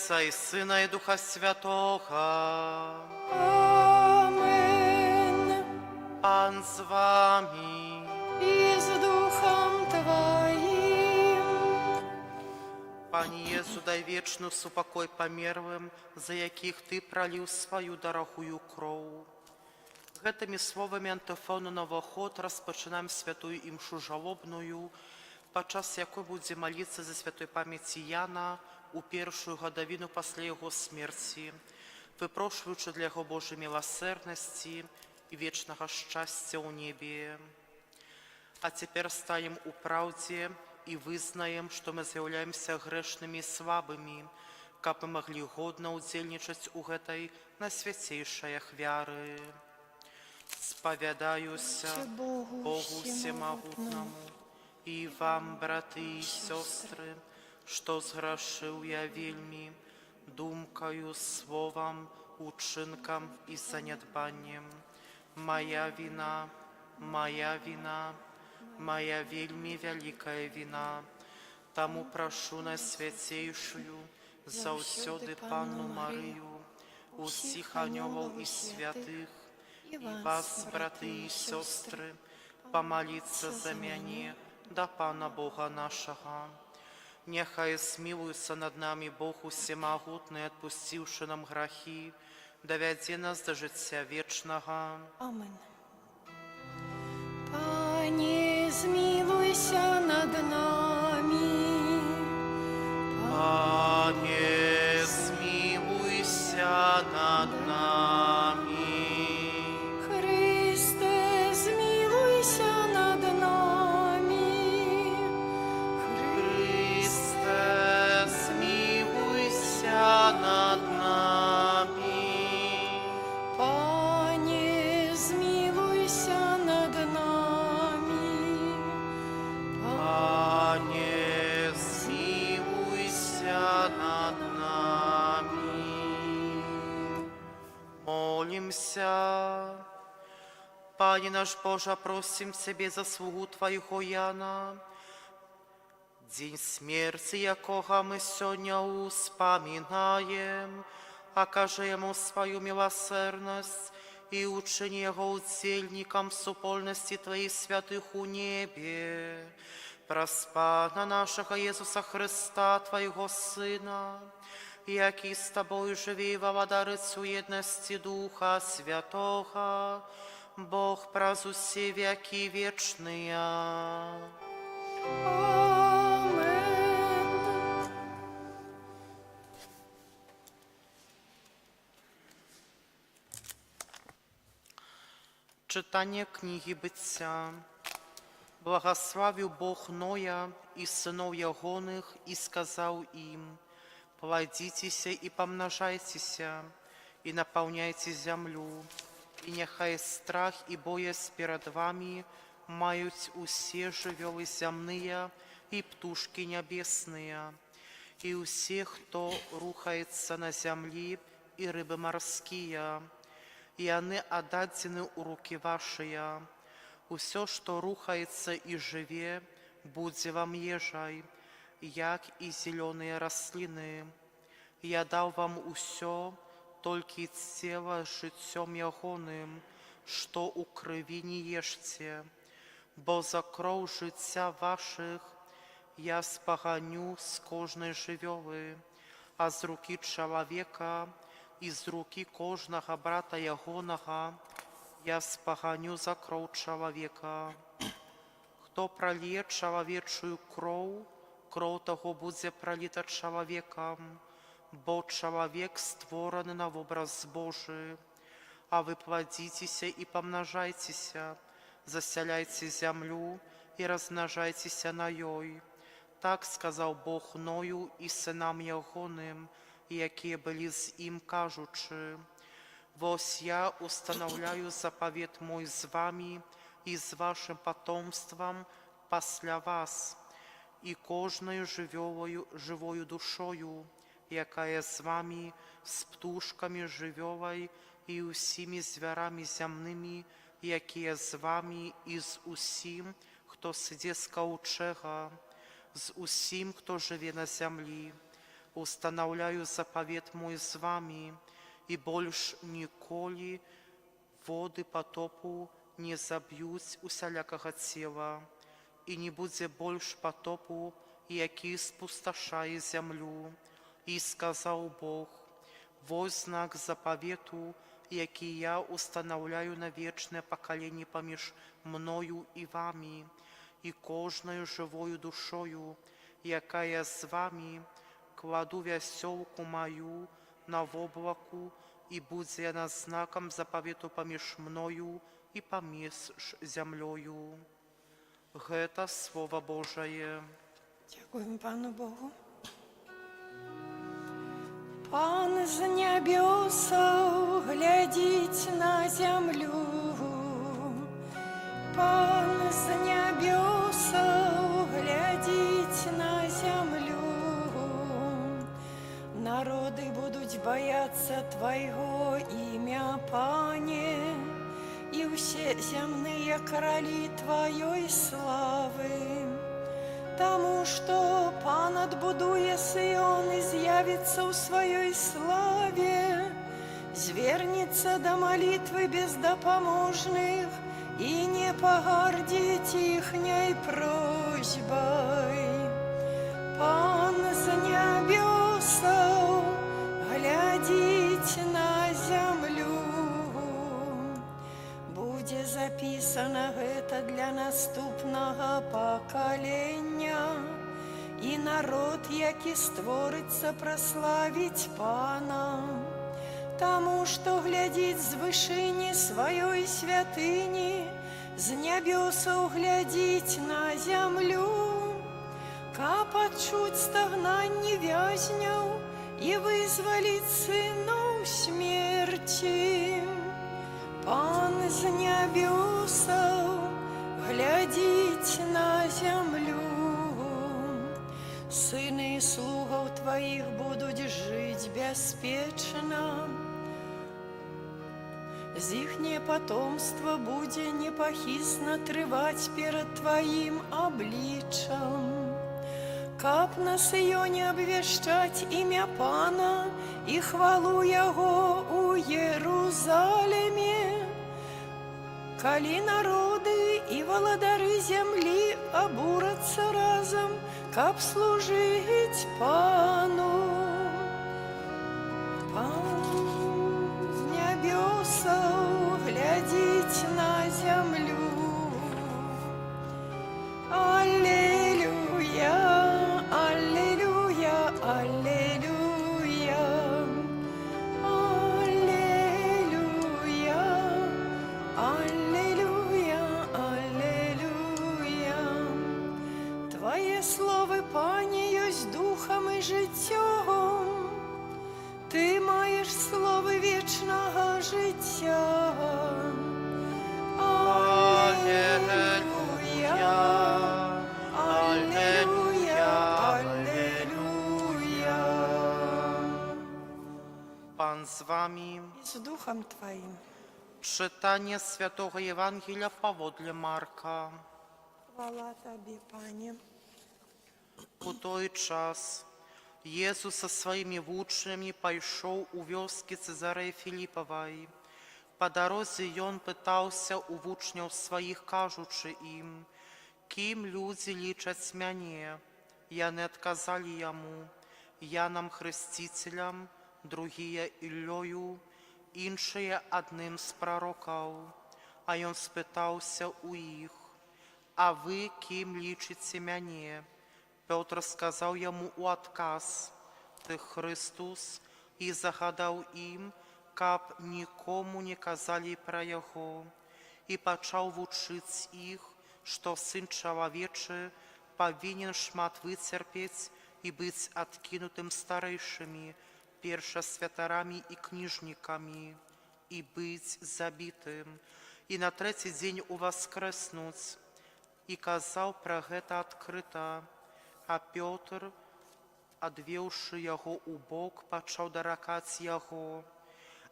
Отця і Сина, і Духа Святого. Amen. Пан з вами. И с Духом Твоим. Пане Єсу, дай вечную супокой померлым, за яких Ты пролил свою дорогую кров. Гэтымі словамі антифону на ўваход распачынаем святую імшу жалобную, падчас якой будзе маліцца за святой памяці Яна у першую гадавіну пасля яго смерці, выпрошваючы для яго Божай міласэрнасці і вечнага шчасця ў небе. А цяпер станем у праўдзе і вызнаем, што мы з'яўляемся грэшнымі і слабымі, каб мы маглі годна ўдзельнічаць у гэтай найсвяцейшай ахвяры. Спавядаюся Богу Всемогутному і вам, браты і сёстры, што зграшыў я вельмі думкаю, словам, учынкам і занядбаннем. Моя віна, моя вельмі вялікая віна. Таму прашу найсвяцейшую заўсёды Панну Марыю, усіх анёлаў і святых, і вас, браты і сёстры, памаліцца за мяне да Пана Бога нашага. Няхай змілуецца над намі Бог усемагутны, адпусціўшы нам грахі, давядзе нас да жыцця вечнага. Amen. Пане, змилуйся над нами. Пане, змілуйся над нами. Христе, змилуйся над нами. Христе, змілуйся над нами. Пане, змилуйся над нами. Пане, змилуйся над нами. Молимся. Пане наш Боже, просим Тебе заслугу Твоего Яна, дзень смерти якога мы сёння успамінаем, акажи яму свою милосердность и учини его удзельником супольности Твоих святых у небе. Праз Пана нашего Иисуса Христа, Твоего Сына, який з Тобою живе і владарить у єдності Духа Святого, Бог праз усе веки вечные. Amen. Читання книги Бытия. Благословил Бог Ноя и сынов ягоных, и сказал им: плодитеся и помножайтеся, и наполняйте землю, и нехай страх и боязнь перед вами мают усе живёлы земные и птушки небесные, и у всех, кто рухается на земле, и рыбы морские, и они отдадены у руки вашей. Усё, что рухается и живе, буде вам ежай, як и зеленые рослины. Я дал вам усё, только тело життем ягоным, что у крови не ешьте, бо за кров життя ваших я споганю з кожної живьови, а з руки чоловіка і з руки кожного брата ягоного я споганю за кров чоловіка. Хто пролє чоловічую кров, кров того буде пролита чоловіком, бо чоловік створений на образ Божий. А вы плодитеся и помножайтеся, заселяйте землю и размножайтеся на ёй. Так сказал Бог Ною и сынам ягоным, які были с им, кажучи: «Вось я установляю заповед мой с вами и с вашим потомством пасля вас, и кожною живою душою, якая с вами, с птушками живёвой и усіми звярами земными, якія з вами, і з усім, хто сиде з ковчега, з усім, хто живе на землі. устанаўляю запавет мой з вами, і больш ніколі воды патопу не заб'юць усялякага цела, і не будзе больш патопу, які спусташае зямлю. І сказаў Бог: вось знак запавету, які я устанаўляю на вечнае пакаленне паміж мною і вамі, і кожнаю жывою душою, якая з вамі, кладу вясёлку маю на воблаку, і будзе яна знакам запавету паміж мною і паміж зямлёю. Гэта Слова Божае. Дякуємо Пану Богу. Пан з нябёсаў глядзіць на зямлю, Пан з нябёсаў глядзіць на зямлю. Народы будуць баяцца Твайго імя, Пане, і ўсе зямныя каралі Тваёй славы. Таму што Пан адбудуе Сыён і з'явіцца ў сваёй славе, звернецца да малітвы бездапаможных і не пагардзіць іхняй просьбай. Пан з нябёсаў глядзіць на зямлю. Будзе запісана гэта для наступнага пакалення, і народ, які створыцца, праславіць Пана. Таму што глядзіць з вышыні сваёй святыні, з нябёсаў глядзіць на зямлю, каб адчуць стагнанне вязняў і вызваліць сыноў смерці. Пан з нябёсаў глядзіць на зямлю. Сыны і слугаў Тваіх будуць жыць бяспечна, з іхняе патомства будзе непахісна трываць перад Тваім абліччам. Каб на Сыёне абвяшчаць імя Пана і хвалу Яго ў Єрусаліме, калі народы і валадары зямлі абурацца разам, каб служыць Пану. Пан з нябёсаў глядзіць на зямлю. Аллелуя, аллелуя, аллелуя, аллелуя, аллелуя, аллелуя. Твае словы, Пане, ёсць духам і жыццём. Ты маеш словы вечнага жыцця. Аллелуя, аллелуя, аллелуя. Пан з вами. І з духом Твоїм. Читання Святого Євангелія паводле Марка. Хвала Тобі, Пане. У той час Jesús со своими вучнями пайшоў у вёскі Цезарэі Філіпавай. Па дарозе ён пытаўся у вучняў сваіх, кажучы ім: «Кім людзі лічаць мяне?» Яны адказалі яму: «Янам Хрысціцелем, другія Іллёю, іншыя адным з прарокаў». А ён спытаўся у іх: «А вы кім лічыце мяне?» Пётр сказаў яму ў адказ: «Ты Хрыстус», і загадаў ім, каб нікому не казалі пра яго, і пачаў вучыць іх, што Сын чалавечы павінен шмат выцерпець і быць адкінутым старэйшымі, першасвятарамі і кніжнікамі, і быць забітым, і на трэці дзень уваскрэснуць. І казаў пра гэта адкрыта. А Пётр, адвеўшы яго ў бок, пачаў даракаць яго.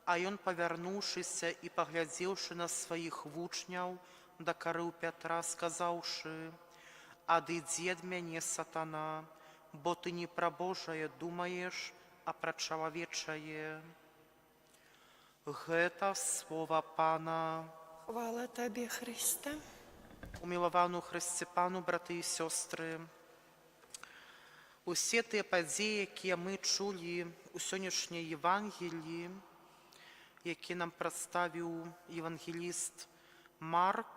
А ён, павярнуўшыся і паглядзеўшы на сваіх вучняў, дакарыў Пятра, сказаўшы: «Адыдзі ад мяне, сатана, бо ты не про Божае думаеш, а про чалавечае. Гэта слова Пана. Хвала Табе, Христе. Умілавану Христе Пану, брати і сестри, усе тыя падзеі, якія мы чулі у сённяшняй Євангелії, які нам прадставіў евангеліст Марк,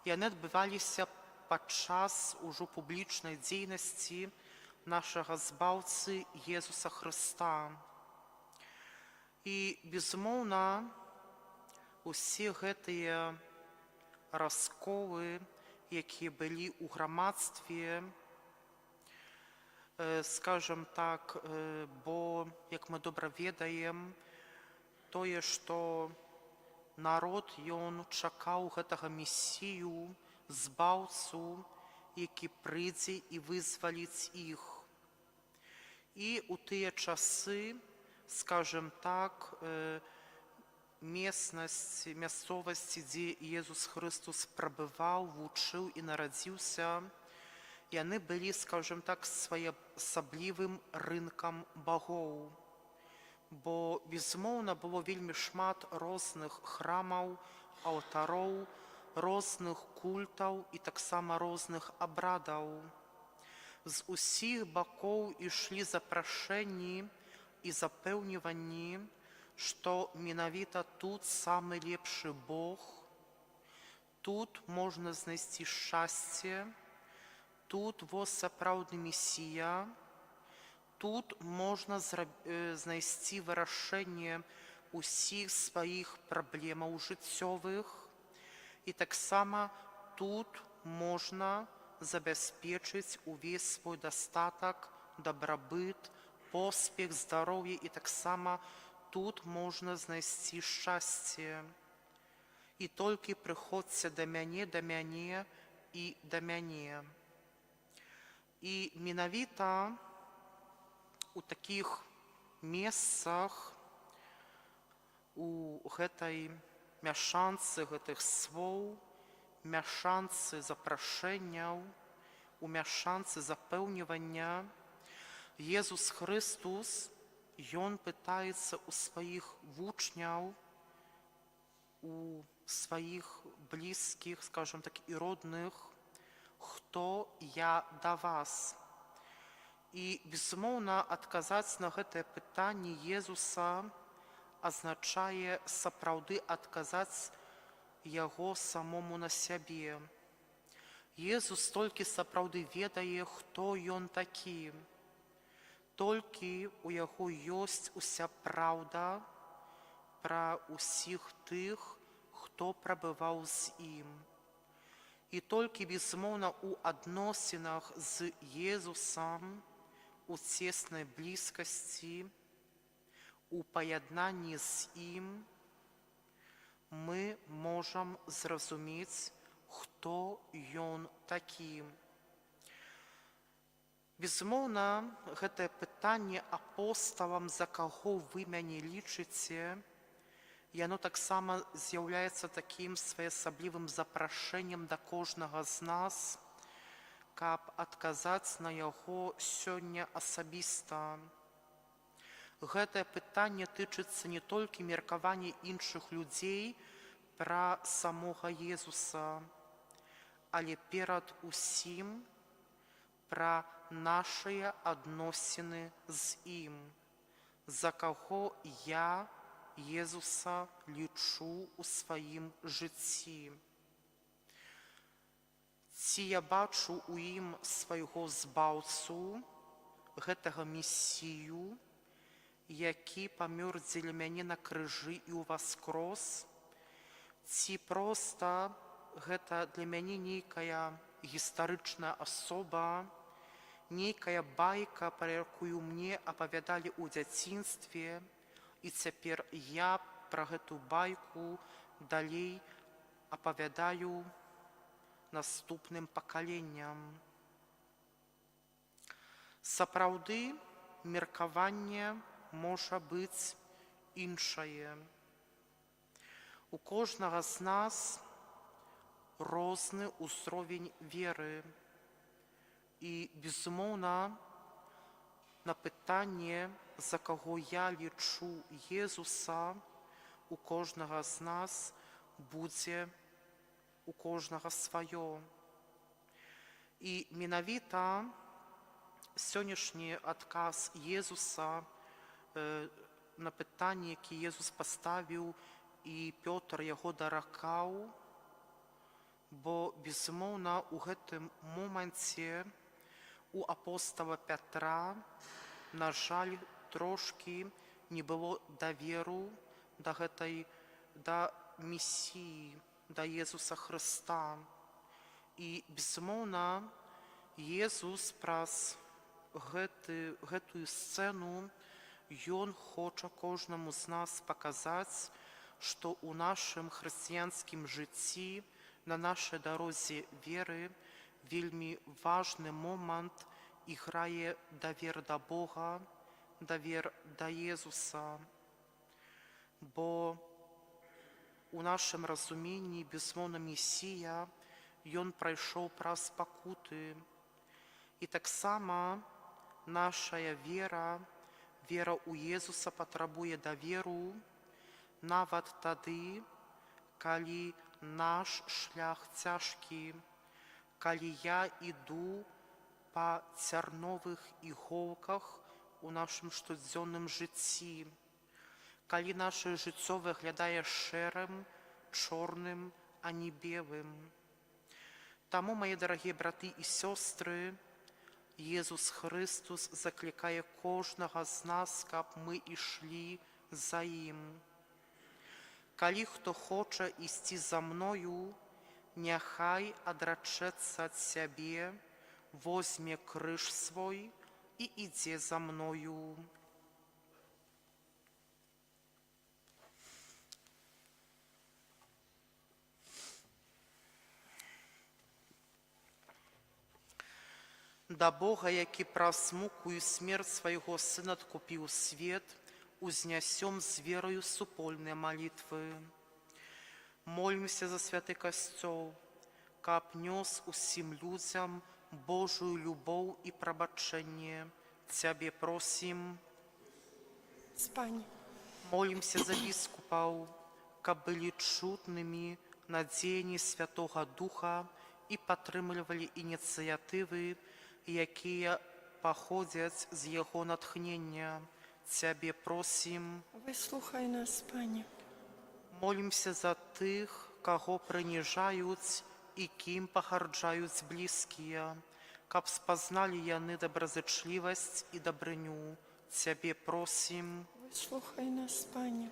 яны адбываліся падчас ужо публічнай дзейнасці нашага збаўцы Езуса Хрыста. І, безумоўна, усе гэтыя расколы, якія былі ў грамадстве, скажем так, бо, як мы добра ведаем, тое, што народ, ён чакаў гэтага месію, збаўцу, які прыйдзе і вызваліць іх. І ў тыя часы, скажем так, мясцовасці, дзе Езус Христос прабываў, вучыў і нарадзіўся, яны былі, скажем так, своеасаблівым рынкам багоў. Бо, безумоўна, было вельмі шмат розных храмаў, алтароў, розных культаў і таксама розных абрадаў. З усіх бакоў ішлі запрашэнні і запэўніванні, што менавіта тут самы лепшы Бог, тут можна знайсці шчасце, тут вось сапраўдны месія, тут можна знайсці вырашэнне ўсіх сваіх праблемаў жыццёвых, і таксама тут можна забяспечыць увесь свой дастатак, дабрабыт, поспех, здароўе, і таксама тут можна знайсці шчасце. І толькі прыходзьце да мяне і да мяне. І менавіта у такіх месцах, у гэтай мяшанцы гэтых слоў, мяшанцы запрашэнняў, у мяшанцы запэўнівання, Езус Христос, ён пытаецца ў сваіх вучняў, у сваіх блізкіх, скажем так, і родных, хто я да вас. І, безумоўна, адказаць на гэтае пытанне Езуса азначае сапраўды адказаць яго самому на сябе. Езус толькі сапраўды ведае, хто ён такі. Толькі у яго ёсць уся праўда пра ўсіх тых, хто прабываў з ім. І толькі, безумоўна, у адносінах з Езусам, у цеснай блізкасці, у паяднанні з ім, мы можам зразумець, хто ён такі. Безумоўна, гэтае пытанне апосталам, за каго вы мяне лічыце, яно таксама з'яўляецца такім своеасаблівым запрашэннем да кожнага з нас, каб адказаць на яго сёння асабіста. Гэтае пытанне тычыцца не толькі меркавання іншых людзей пра самога Езуса, але перад усім пра нашыя адносіны з ім, за каго я Езуса лічу ў сваім жыцці. Ці я бачу ў ім свайго збаўцу, гэтага месію, які памёр дзеля мяне на крыжы і ўваскрос, ці проста гэта для мяне нейкая гістарычная асоба, нейкая байка, пра якую мне апавядалі ў дзяцінстве, і цяпер я пра гэту байку далей апавядаю наступным пакаленням. Сапраўды, меркаванне можа быць іншае. У кожнага з нас розны ўзровень веры. І, безумоўна, На питання, за кого я лічу Єзуса, у кожного з нас буде у кожного своє. І менавіта сьогоднішній адказ Єзуса на питання, яке Єзус поставив, і Петр його доракав, бо, безумовно, у гэтым моменті у апостола Петра, на жаль, трошки не было даверу да Мессии, да Єзуса Христа. І, безумовно, Єзус праз гэтую сцену, Ён хоча кожнаму з нас паказаць, што ў нашым хрысціянскім жыцці, на нашай дарозе веры, вельмі важны момант іграе давер да Бога, давер да Єзуса. Бо у нашым разуменні, безумоўна, Месія, Ён прайшоў праз пакуты. І таксама нашая вера, вера ў Єзуса патрабуе даверу, нават тады, калі наш шлях цяжкі, калі я іду па цярновых іголках у нашым штодзённым жыцці, калі наша жыццё выглядае шэрым, чорным, а не белым. Таму, мае дарагія браты і сёстры, Єзус Христос закликає кожного з нас, каб ми ішлі за Ім. Калі хто хоча ісці за мною, няхай адрачэцца ад сябе, возьме крыж свой і ідзе за мною. Да Бога, які праз муку і смерць свайго Сына адкупіў свет, узнясём з верою супольныя малітвы. Молімся за святы касцёл, каб нёс усім людзям Божую любоў і прабачэнне. Цябе просім. Спані. Молімся за біскупаў, каб былі чутнымі на дзеянні Святога Духа і падтрымлівалі ініцыятывы, якія паходзяць з яго натхнення. Цябе просім. Выслухай нас, Пане. Молімся за тых, каго прыніжаюць і кім пагарджаюць блізкія, каб спазналі яны добразычлівасць і дабрыню. Цябе просім. Выслухай нас, Пане.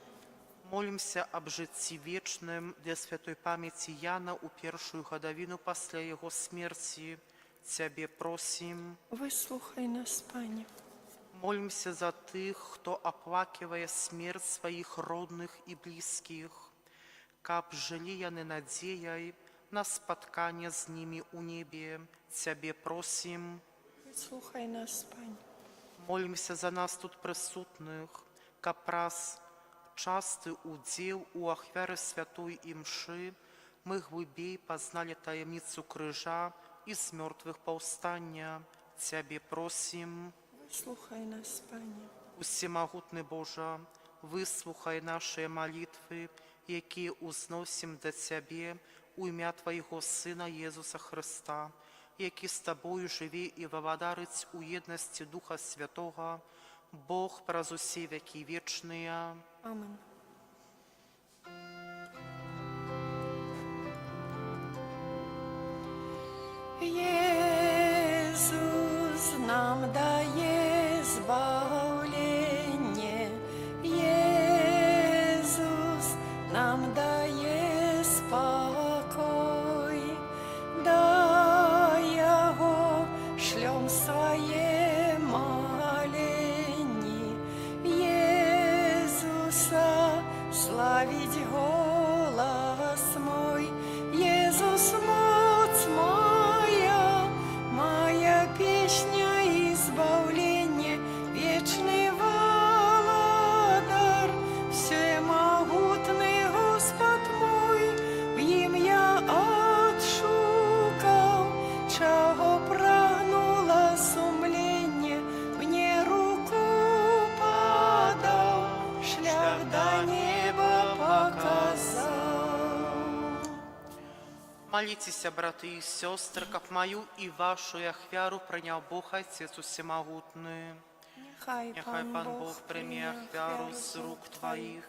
Молімся аб жыцці вечным для святой памяці Яна ў першую гадавіну пасля яго смерці. Цябе просім. Выслухай нас, Пане. Молімся за тых, хто аплаківае смерць сваіх родных і блізкіх, каб жылі яны надзеяй на спатканне з німі ў небе. Цябе просім. Выслухай нас, Пане. Молімся за нас тут прысутных, каб праз часты удзел у ахвяры святой імшы мы глыбей пазналі таямніцу крыжа і з мёртвых паўстання. Цябе просім. Выслухай нас, Пане. Усемагутны Божа, выслухай нашыя малітвы, якія ўзносім да Цябе ў імя Твайго Сына Єзуса Христа, які з Табою жыве і валадарыць у еднасці Духа Святога, Бог праз усе векі вечныя. Амен. Jezus nam daje zbawlenie, Jezus nam daje spokój, do Jego шлем swoje моления, Jezusa славить голос мой, Jezus moc moja, моя песня избавления. Молитесь, браты и сестры, как мою и вашу ахвяру принял Бог Отец Всемогутный. Нехай Нехай Пан Бог прими ахвяру с рук Твоих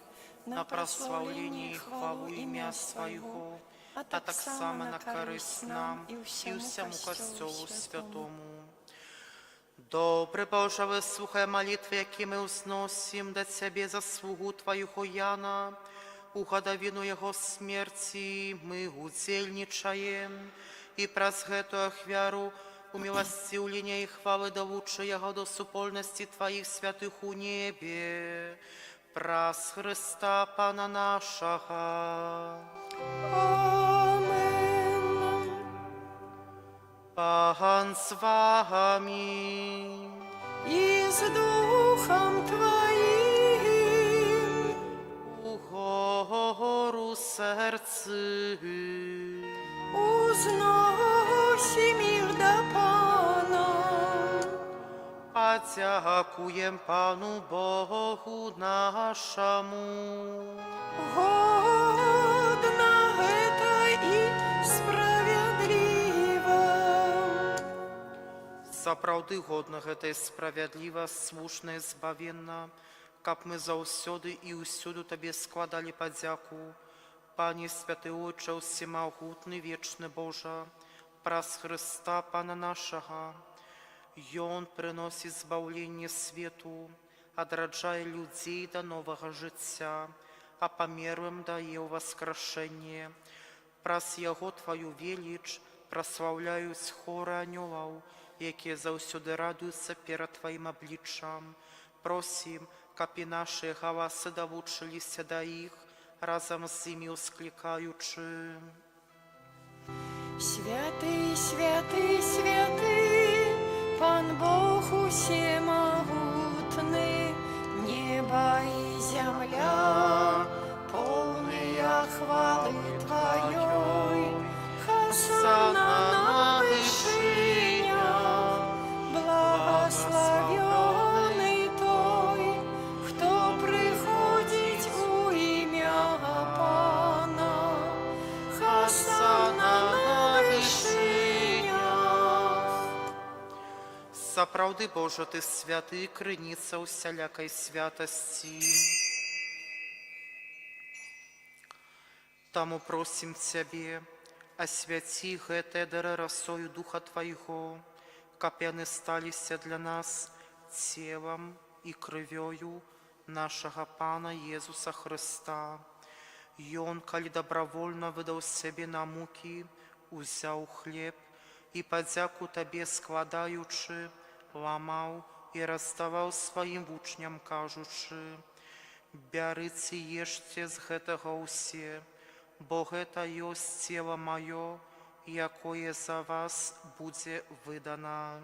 на прославление и хвалу имя Своего, а так само на користь нам и всему Костелу Святому. Добрый Боже, выслухай молитвы, які ми узносим до Тебе заслугу Твоего Яна, у годовину Его смерти мы удзельничаем, и праз гэту ахвяру умилостивления и хвалы до лучшего до супольности Твоих святых у небе, праз Христа Пана нашего. Амен. Пан с вами. И с Духом Твоим. Угору сердце. Узноси мир до Пана. Подякуем Пану Богу нашему. Годно это и справедливо. Сапраўды годна гэта і справядліва, слушна і збавенна, каб мы заўсёды і ўсюду Табе складалі падзяку. Пане святы Отче всемагутны, вечны Божа, праз Христа Пана нашага. Ён прыносіць збаўленне свету, адраджае людзей да новага жыцця, а памерлым дае ўваскрашэнне. Праз Яго Тваю веліч праслаўляюць хоры анёлаў, якія заўсёды радуюцца перад Тваім абліччам. Просім, каб і нашыя галасы давучыліся да іх, разам з імі ўсклікаючы. Святый, святый, святый, Пан Бог усемогутный, небо и земля, полные хвалы Твоей. Хосанна на вышинях, благословенный Той, кто приходит у имя Пана. Хосанна на вышинях. Сапраўды, Божа, Ты святы, крыніца усялякай святасці. Таму просім Цябе, асвяці гэтыя дары расою Духа Твайго, каб яны сталіся для нас целам і крывёю нашага Пана Езуса Христа. Ён, калі добровольно выдаў сябе на мукі, узяў хлеб і падзяку Табе складаючы, ламаў і раздаваў сваім вучням, кажучы: «Бярыце, ешце з гэтага ўсе, бо гэта ёсць цела маё, якое за вас будзе выдана».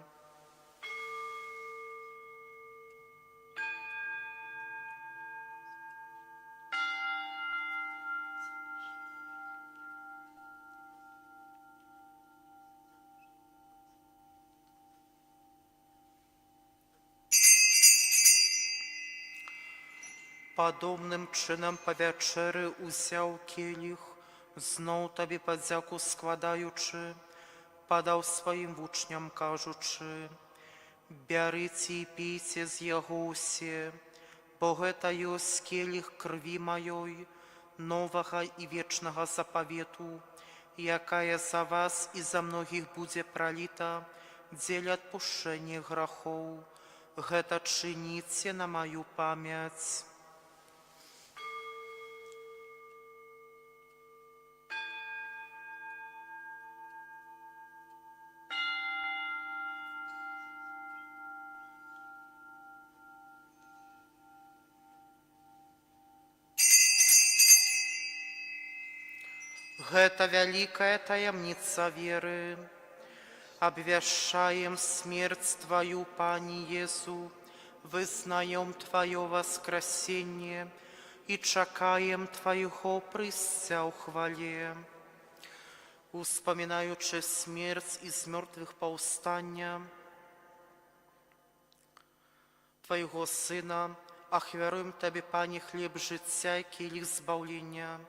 Падобным чынам па вячэры узяў келіх, зноў Табе падзяку складаючы, падаў сваім вучням, кажучы: «Бярыце і пійце з яго ўсе, бо гэта ёсць келіх крыві маёй, новага і вечнага запавету, якая за вас і за многіх будзе праліта дзеля адпушчэння грахоў. Гэта чыніце на маю памяць». Гэта вялікая таямніца веры. Абвяшчаем смерць Твою, Пане Езу, вызнаем Твое воскресенье и чакаем Твоего прыцця ў хвале. Успамінаючы смерць из мертвых паўстання Твоего Сына, ахвяруем Табе, Пане, хлеб жыцця і келіх збаўлення.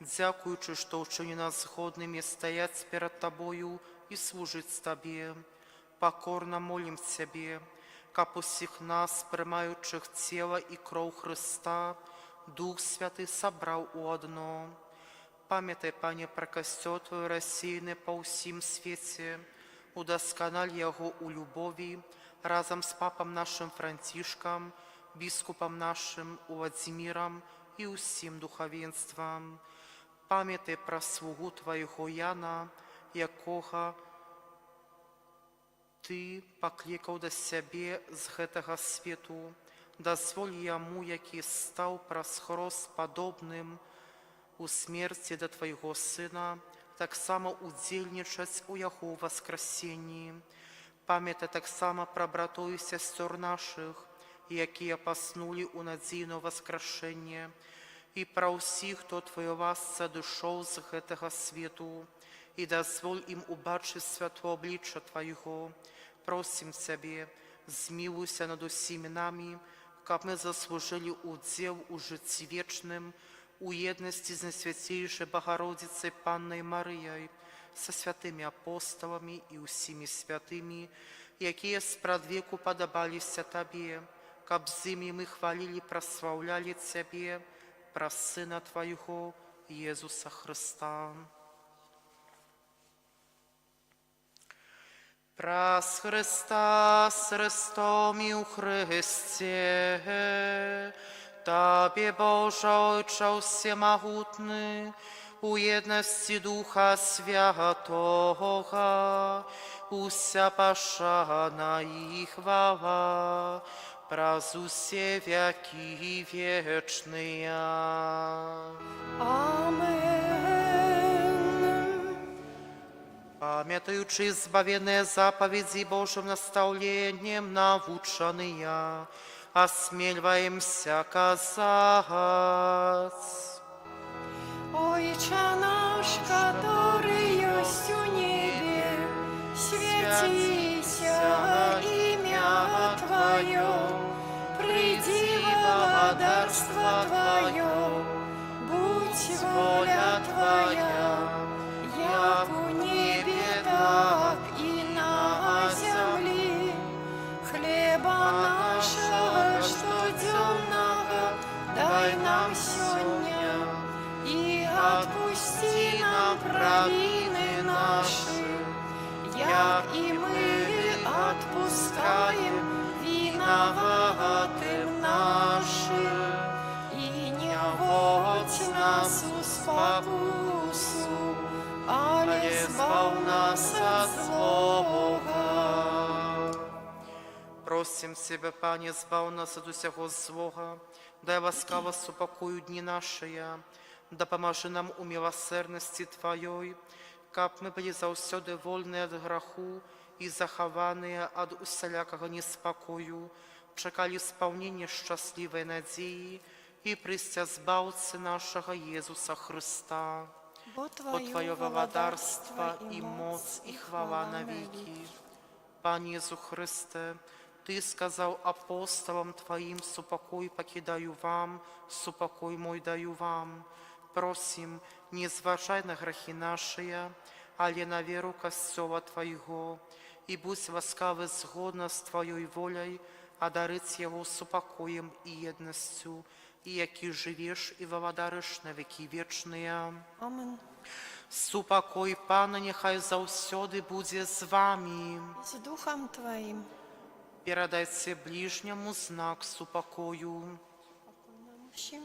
Дякуючи, що вчини нас згодними стоять перед Тобою и служить Тебе, покорно молим Тебе, как усіх нас, приймаючих тіло і кров Христа, Дух Святий собрав у одно. Пам'ятай, Пане, про костер Твой розсіяний по всім світі, удоскональ його у любові, разом з папом нашим Франтишком, біскупом нашим Владимиром і усім духовенством. Пам'ятай про слугу Твоєго Яна, якого Ти покликав до себе з гэтага свету. Дозволь йому, який став просхорост подобним у смерти до Твоего Сына, так само удзельнічаць у Яго воскресенні. Пам'ятай так само про братов і сестер наших, якія паснули у надзейно воскрешення, і про усіх, хто Твоя ласца дышоў з гэтага свету, і дазволь ім убачыць святло обличчя Твоего. Просим Тебе, змилуйся над усіми нами, как мы заслужили удел у житті вечным, у єдності з Найсвятейшей Богородицей Панной Марією, со святими апостолами і усіми святими, які спрадвеку подобалися Тебе, как з ними мы хвалили, прославляли Тебе, про Сына Твоего, Иисуса Христа. Прас Христа с Христом и у Христе, Тебе, Боже, Отче всемогутный, у едности Духа Святого, уся пошана и хвала, праз усе веки вечные. Амен. Памятаючи збавленные заповеди Божьим наставлением наученные, осмеливаемся казать. Отче наш, который есть у небе, святися имя Твое, приди владарство Твое, будь воля Твоя, як у небе, так и на земле. Хлеба нашего, что дневного, дай нам сегодня, и отпусти нам провины наши, як и мы отпускаем виноватым нашим, и не вводь нас в спокусу, але избав нас от злого. Просим Себе, Пане, збав нас от усього злого, дай ласкаво супокою дні наші, допоможи нам у милосердности Твоей, как мы были завсёды вольны от греху и захованные от усялякого неспокою, чекали исполнения счастливой надеи и пристя збавцы нашего Иисуса Христа. Бо Твое владарство и моц и хвала навеки. Пане Иисус Христе, Ты сказал апостолам Твоим, супокой покидаю вам, супокой мой даю вам. Просим, не зважай на грехи наши, але на веру костела Твоего, и будь ласкавый згодно с Твоей волей, одарить его супокоем и едностью, и яки живешь и владариш на веки вечные. Амен. Супокой Пана нехай завсёды буде з вами. С Духом Твоим. Передайте ближнему знак супокою. Всем.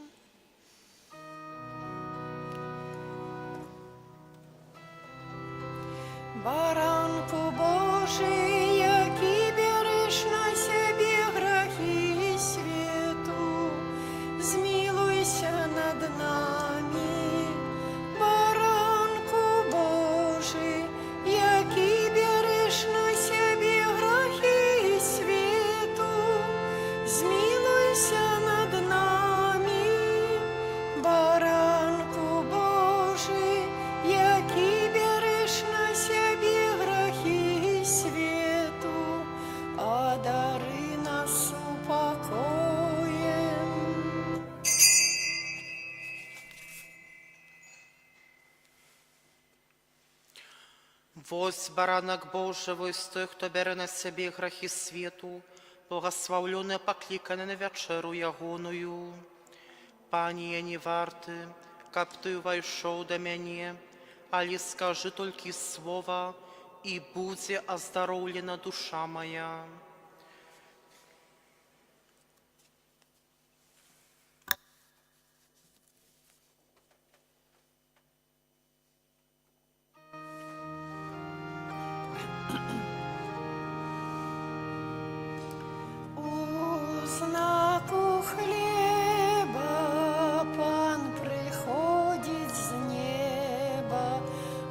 Баранку Божий, який береш на себе грехи свету, змилуйся над нами. Баранку Божий, який береш на себе грехи свету, змилуйся над нами. Баранку Божий, який береш на себе грехи свету, Вось баранок Божий, вось той, хто бере на себе грахи світу, благословлений, покликаний на вечеру ягоную. Пані, я не варты, каб ты увайшоў да мяне, але скажи толькі слова, і будзе аздароўлена душа моя. У знаку хлеба Пан приходить з неба,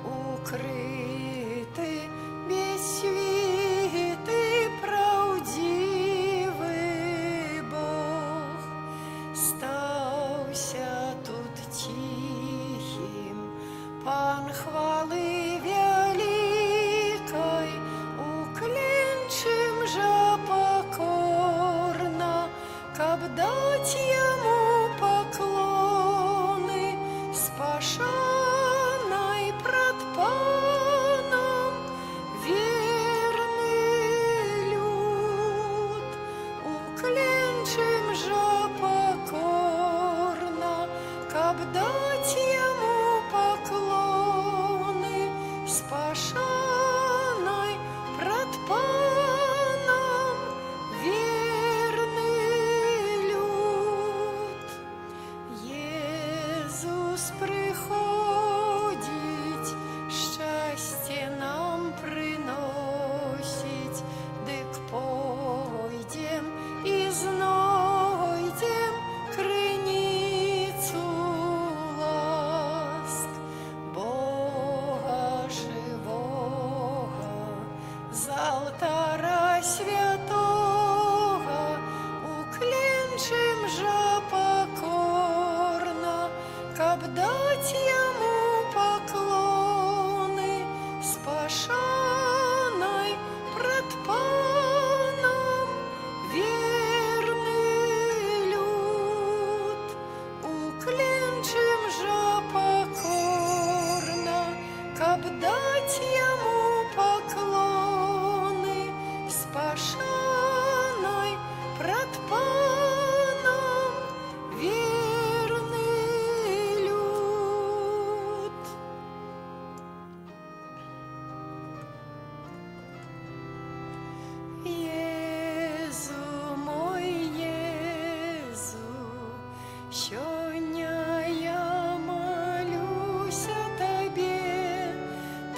укритий, безсвітий, правдивий Бог. Стався тут тихим, Пан хвали великой, уклінчим же покорно, каб дать ему поклоны, спашаной пред Паном верный люд. Уклінчим же покорно, каб дать ему поклоны, спашаной пред Паном верный люд. Єсус приходить, щастя нам приносить, дик пойдем і знойдем криницю ласк Бога живого, з алтара святого, уклінчим же покорно, каб дать ему поклоны, спашаной пред Паном верный люд. Уклінчим же покорно, каб дать ему поклоны, спашаной пред Паном верный люд. Єзу, мой Єзу, сьогодні я молюся Тобі,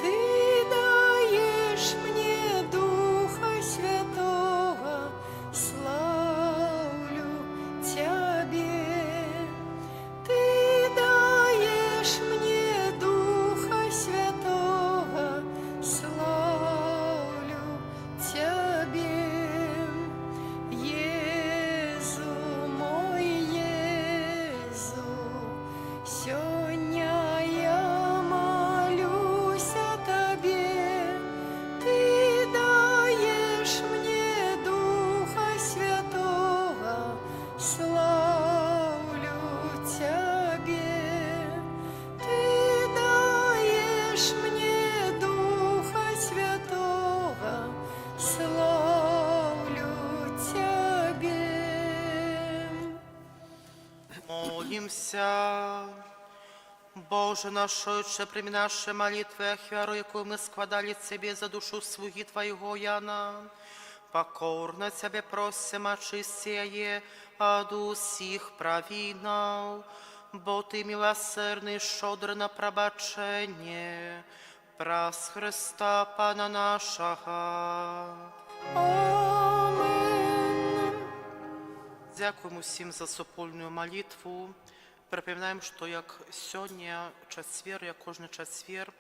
Ти даєш мені Духа Святого, славлю Тебе. Ты даешь мне Духа Святого, славлю Тебе. Єзу, мой Єзу, сьогодні я молюся Тобі, Ти даєш мені Духа Святого, славлю Тебе. Ты даешь мне Духа Святого, славлю Тебе. Молимся. Боже наш Отче, прими наши молитвы, ахвяру, якую мы складали Тебе за душу слуги Твоего Яна. Покорно Тебе просим, очисти ее от усіх провинов, бо Ты милосердный, щедрый на пробачение, праз Христа Пана нашого. Амин. Дякуємо всім за супольну молитву. Припоминаємо, що як сьогодні четвер, як кожен четвер,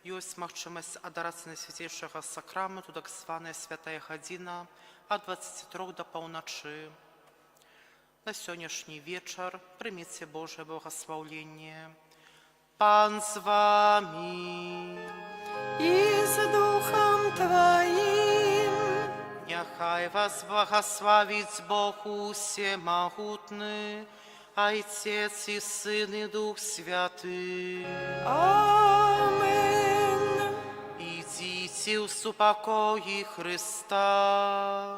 є можливість адарації Найсвятейшого Сакраменту, так звана Святая Година, от 23 до полночи. На сьогоднішній вечір прийміть Боже благословення. Пан з вами. И с Духом Твоим. Нехай вас благословить Бог Всемогутний, Отец и Сын и Дух Святый. Амин. И вместил с упокои Христа.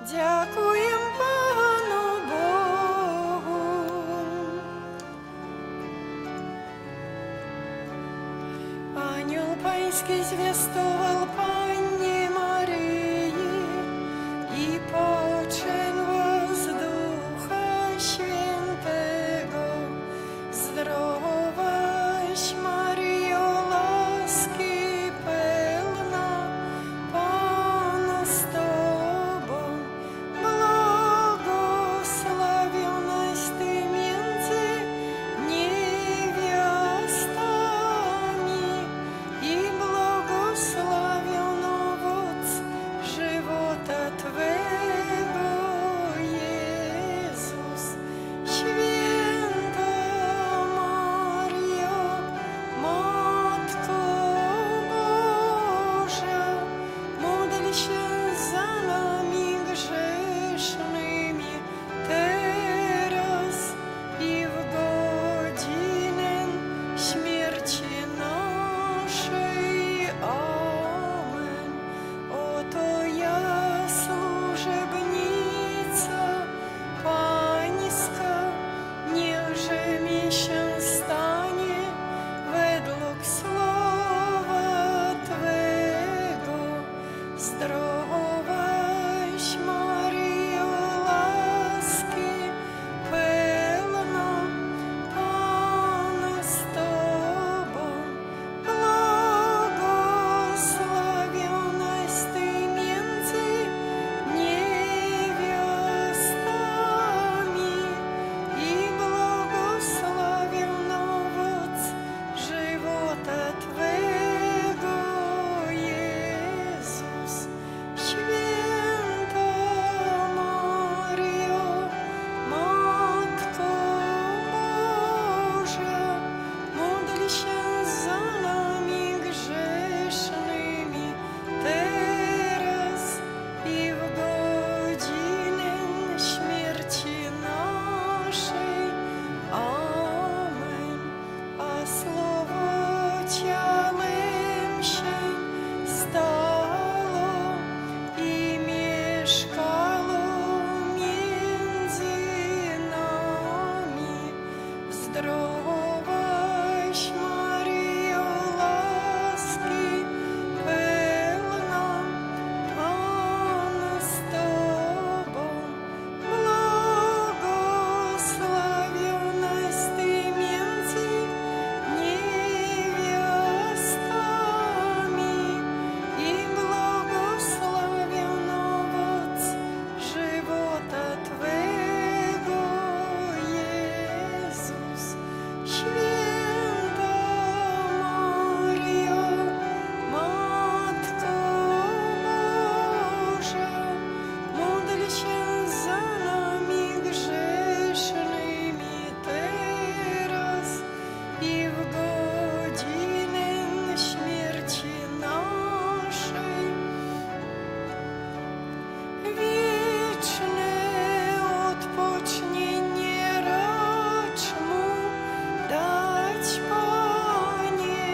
Дякуем Пану Богу. Ангел Паński zwiastował Pannie Maryi i poczęła z Ducha Świętego. Zdrowaś Maryjo, łaski pełna, Pan z Tobą, błogosławionaś Ty między niewiastami i błogosławiony owoc żywota Twego, Jezus. Święta Maryjo, Matko Boża, módl się za nami grzesznymi, teraz i w godzinę śmierci naszej. Amen. Oto ja, służebnica Pańska, niechże mi się stanie według słowa Twego. Zdrowaś Maryjo, łaski pełna, Pan z Tobą, błogosławionaś Ty między niewiastami i błogosławiony owoc żywota Twego, Jezus. Święta Maryjo, Matko Boża, módl się za nami grzesznymi, teraz i w godzinę śmierci naszej. Amen. A Słowo ciałem się stało i mieszkało między nami. Zdrowaś Maryjo, łaski pełna, Pan z Tobą, błogosławionaś Ty między niewiastami i błogosławiony owoc żywota Twego, Jezus. Święta Maryjo, Matko Boża, módl się za nami grzesznymi, teraz i w godzinę śmierci naszej. Wieczne odpocznienie racz mu dać, Panie,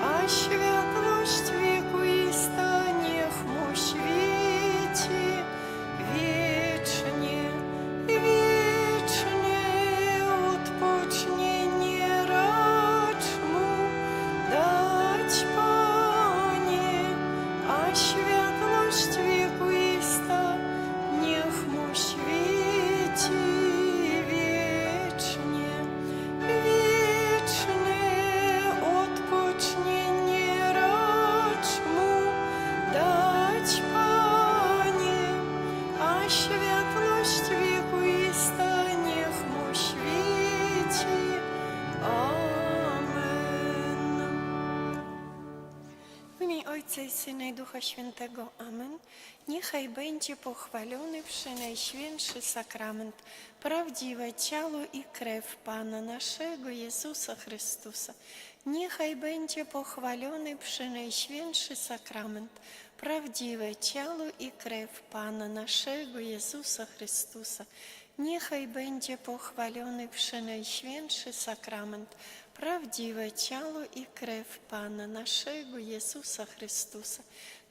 a światłość wiekuista niech mu świeci wiecznie. Wieczne odpocznienie racz mu dać, Panie, a światłość wiekuista niech mu świeci wiecznie. Wieczne odpocznienie racz mu dać, Panie, a światłość wiekuista niech mu świeci. Amen. W imię Ojca i Syna i Ducha Świętego. Amen. Niechaj będzie pochwalony Przenajświętszy Sakrament, prawdziwe ciało i krew Pana naszego Jezusa Chrystusa. Niechaj będzie pochwalony Przenajświętszy Sakrament, prawdziwe ciało i krew Pana naszego Jezusa Chrystusa. Niechaj będzie pochwalony Przenajświętszy Sakrament, prawdziwe ciało i krew Pana naszego Jezusa Chrystusa,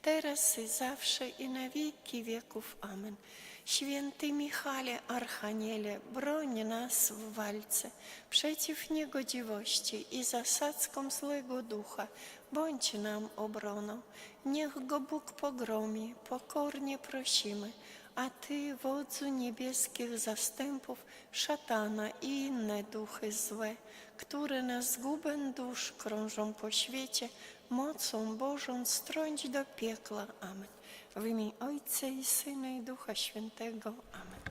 teraz i zawsze i na wieki wieków. Amen. Święty Michale, Archaniele, broń nas w walce przeciw niegodziwości i zasadzkom złego ducha. Bądź nam obroną. Niech go Bóg pogromi, pokornie prosimy. A Ty, wodzu niebieskich zastępów, szatana i inne duchy złe, które na zgubę dusz krążą po świecie, mocą Bożą strąć do piekla. Amen. W imię Ojca i Syna i Ducha Świętego. Amen.